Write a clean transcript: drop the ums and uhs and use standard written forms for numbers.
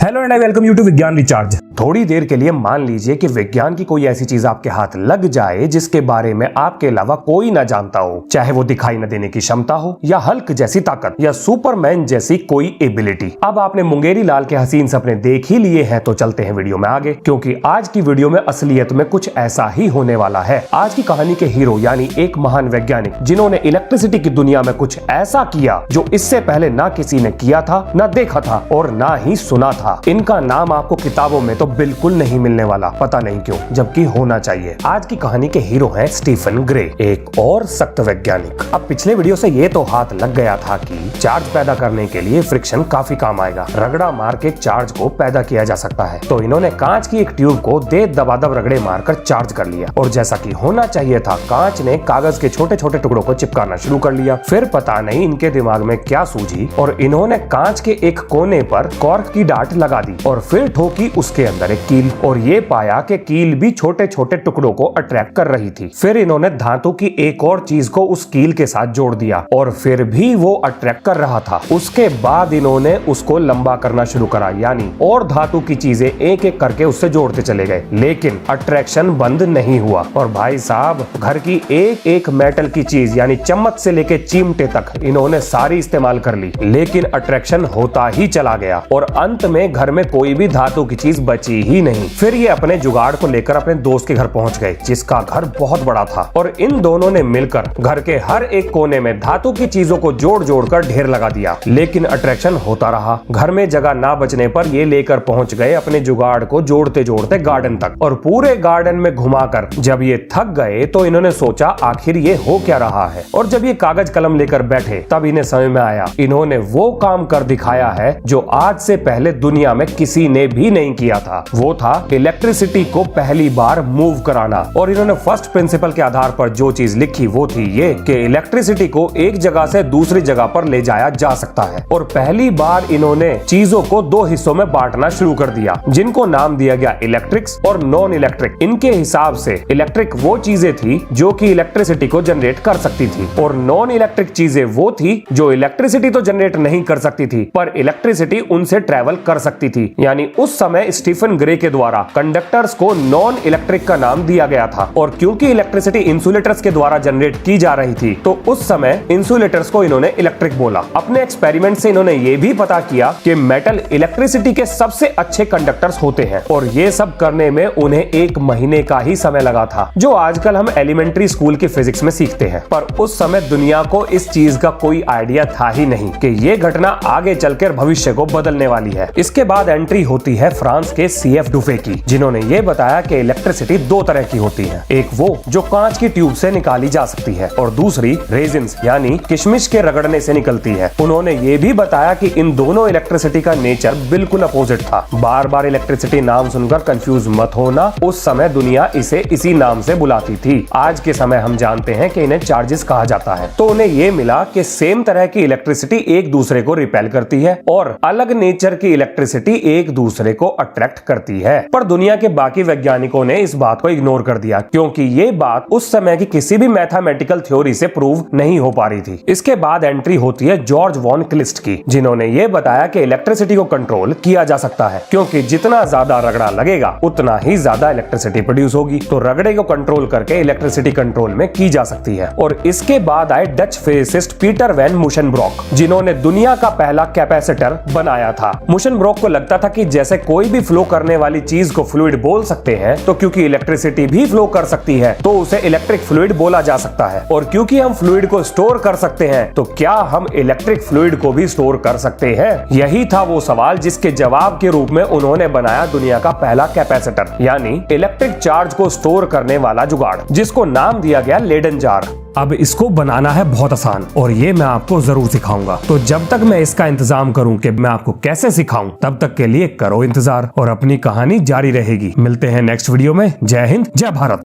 Hello and I welcome you to Vigyan recharge. थोड़ी देर के लिए मान लीजिए कि विज्ञान की कोई ऐसी चीज आपके हाथ लग जाए जिसके बारे में आपके अलावा कोई ना जानता हो, चाहे वो दिखाई न देने की क्षमता हो या हल्क जैसी ताकत या सुपरमैन जैसी कोई एबिलिटी। अब आपने मुंगेरी लाल के हसीन सपने देख ही लिए हैं तो चलते हैं वीडियो में आगे, क्योंकि आज की वीडियो में असलियत में कुछ ऐसा ही होने वाला है। आज की कहानी के हीरो यानी एक महान वैज्ञानिक जिन्होंने इलेक्ट्रिसिटी की दुनिया में कुछ ऐसा किया जो इससे पहले ना किसी ने किया था, ना देखा था और ना ही सुना था। इनका नाम आपको किताबों में तो बिल्कुल नहीं मिलने वाला, पता नहीं क्यों, जबकि होना चाहिए। आज की कहानी के हीरो हैं स्टीफन ग्रे, एक और सख्त वैज्ञानिक। अब पिछले वीडियो से ये तो हाथ लग गया था कि चार्ज पैदा करने के लिए फ्रिक्शन काफी काम आएगा, रगड़ा मार के चार्ज को पैदा किया जा सकता है। तो इन्होंने कांच की एक ट्यूब को दे दबादब रगड़े मारकर चार्ज कर लिया और जैसा कि होना चाहिए था, कांच ने कागज के छोटे छोटे टुकड़ों को चिपकाना शुरू कर लिया। फिर पता नहीं इनके दिमाग में क्या सूझी और इन्होंने कांच के एक कोने पर कॉर्क की डाट लगा दी और फिर ठोकी उसके अंदर एक कील और ये पाया कि कील भी छोटे छोटे टुकड़ों को अट्रैक्ट कर रही थी। फिर इन्होंने धातु की एक और चीज को उस कील के साथ जोड़ दिया और फिर भी वो अट्रैक्ट कर रहा था। उसके बाद इन्होंने उसको लंबा करना शुरू करा, यानी और धातु की चीजें एक एक करके उससे जोड़ते चले गए, लेकिन अट्रैक्शन बंद नहीं हुआ। और भाई साहब, घर की एक एक मेटल की चीज यानी चम्मच से लेके चिमटे तक इन्होंने सारी इस्तेमाल कर ली, लेकिन अट्रैक्शन होता ही चला गया और अंत में घर में कोई भी धातु की चीज बची ही नहीं। फिर ये अपने जुगाड़ को लेकर अपने दोस्त के घर पहुंच गए, जिसका घर बहुत बड़ा था, और इन दोनों ने मिलकर घर के हर एक कोने में धातु की चीजों को जोड़ जोड़ कर ढेर लगा दिया, लेकिन अट्रैक्शन होता रहा। घर में जगह ना बचने पर ये लेकर पहुंच गए अपने जुगाड़ को जोड़ते जोड़ते गार्डन तक, और पूरे गार्डन में घुमाकर जब ये थक गए तो इन्होंने सोचा आखिर ये हो क्या रहा है। और जब ये कागज कलम लेकर बैठे तब इन्हें समझ में आया, इन्होंने वो काम कर दिखाया है जो आज से पहले दुनिया में किसी ने भी नहीं किया था। वो था इलेक्ट्रिसिटी को पहली बार मूव कराना। और इन्होंने फर्स्ट प्रिंसिपल के आधार पर जो चीज लिखी वो थी ये कि इलेक्ट्रिसिटी को एक जगह से दूसरी जगह पर ले जाया जा सकता है। और पहली बार इन्होंने चीजों को दो हिस्सों में बांटना शुरू कर दिया, जिनको नाम दिया गया इलेक्ट्रिक्स और नॉन इलेक्ट्रिक। इनके हिसाब से इलेक्ट्रिक वो चीजें थी जो कि इलेक्ट्रिसिटी को जनरेट कर सकती थी, और नॉन इलेक्ट्रिक चीजें वो थी जो इलेक्ट्रिसिटी तो जनरेट नहीं कर सकती थी पर इलेक्ट्रिसिटी उनसे ट्रेवल कर सकती थी। यानी उस समय स्टीफन ग्रे के द्वारा कंडक्टर्स को नॉन इलेक्ट्रिक का नाम दिया गया था, और क्योंकि इलेक्ट्रिसिटी इंसुलेटर्स के द्वारा जनरेट की जा रही थी तो उस समय इंसुलेटर्स को इन्होंने इलेक्ट्रिक बोला। अपने एक्सपेरिमेंट से इन्होंने ये भी पता किया कि मेटल इलेक्ट्रिसिटी के सबसे अच्छे कंडक्टर्स होते हैं, और ये सब करने में उन्हें 1 महीने का ही समय लगा था, जो आजकल हम एलिमेंट्री स्कूल की फिजिक्स में सीखते हैं। पर उस समय दुनिया को इस चीज का कोई आइडिया था ही नहीं कि ये घटना आगे चलकर भविष्य को बदलने वाली है। इसके बाद एंट्री होती है फ्रांस के CF डुफे की, जिन्होंने ये बताया कि इलेक्ट्रिसिटी 2 तरह की होती है, एक वो जो कांच की ट्यूब से निकाली जा सकती है और दूसरी रेजिन्स यानी किशमिश के रगड़ने से निकलती है। उन्होंने ये भी बताया कि इन दोनों इलेक्ट्रिसिटी का नेचर बिल्कुल अपोजिट था। बार बार इलेक्ट्रिसिटी नाम सुनकर कंफ्यूज मत होना, उस समय दुनिया इसे इसी नाम से बुलाती थी। आज के समय हम जानते हैं कि इन्हें चार्जेस कहा जाता है। तो उन्हें ये मिला कि सेम तरह की इलेक्ट्रिसिटी एक दूसरे को रिपेल करती है और अलग नेचर की इलेक्ट्रिसिटी एक दूसरे को अट्रैक्ट करती है। पर दुनिया के बाकी वैज्ञानिकों ने इस बात को इग्नोर कर दिया, क्योंकि ये बात उस समय की किसी भी मैथमेटिकल थ्योरी से प्रूव नहीं हो पा रही थी। इसके बाद एंट्री होती है जॉर्ज वॉन क्लिस्ट की, जिन्होंने ये बताया कि इलेक्ट्रिसिटी को कंट्रोल किया जा सकता है, क्योंकि जितना ज्यादा रगड़ा लगेगा उतना ही ज्यादा इलेक्ट्रिसिटी प्रोड्यूस होगी। तो रगड़े को कंट्रोल करके इलेक्ट्रिसिटी कंट्रोल में की जा सकती है। और इसके बाद आए डच फिजिसिस्ट पीटर वैन मुशनब्रॉक, जिन्होंने दुनिया का पहला कैपेसिटर बनाया था। मुशनब्रॉक को लगता था कि जैसे कोई भी फ्लो करने वाली चीज को फ्लूइड बोल सकते हैं, तो क्योंकि इलेक्ट्रिसिटी भी फ्लो कर सकती है तो उसे इलेक्ट्रिक फ्लूइड बोला जा सकता है। और क्योंकि हम फ्लूइड को स्टोर कर सकते हैं तो क्या हम इलेक्ट्रिक फ्लूइड को भी स्टोर कर सकते हैं? यही था वो सवाल जिसके जवाब के रूप में उन्होंने बनाया दुनिया का पहला कैपेसिटर, यानी इलेक्ट्रिक चार्ज को स्टोर करने वाला जुगाड़, जिसको नाम दिया गया लेडन जार। अब इसको बनाना है बहुत आसान और ये मैं आपको जरूर सिखाऊंगा। तो जब तक मैं इसका इंतजाम करूं कि मैं आपको कैसे सिखाऊं, तब तक के लिए करो इंतजार और अपनी कहानी जारी रहेगी। मिलते हैं नेक्स्ट वीडियो में। जय हिंद, जय भारत।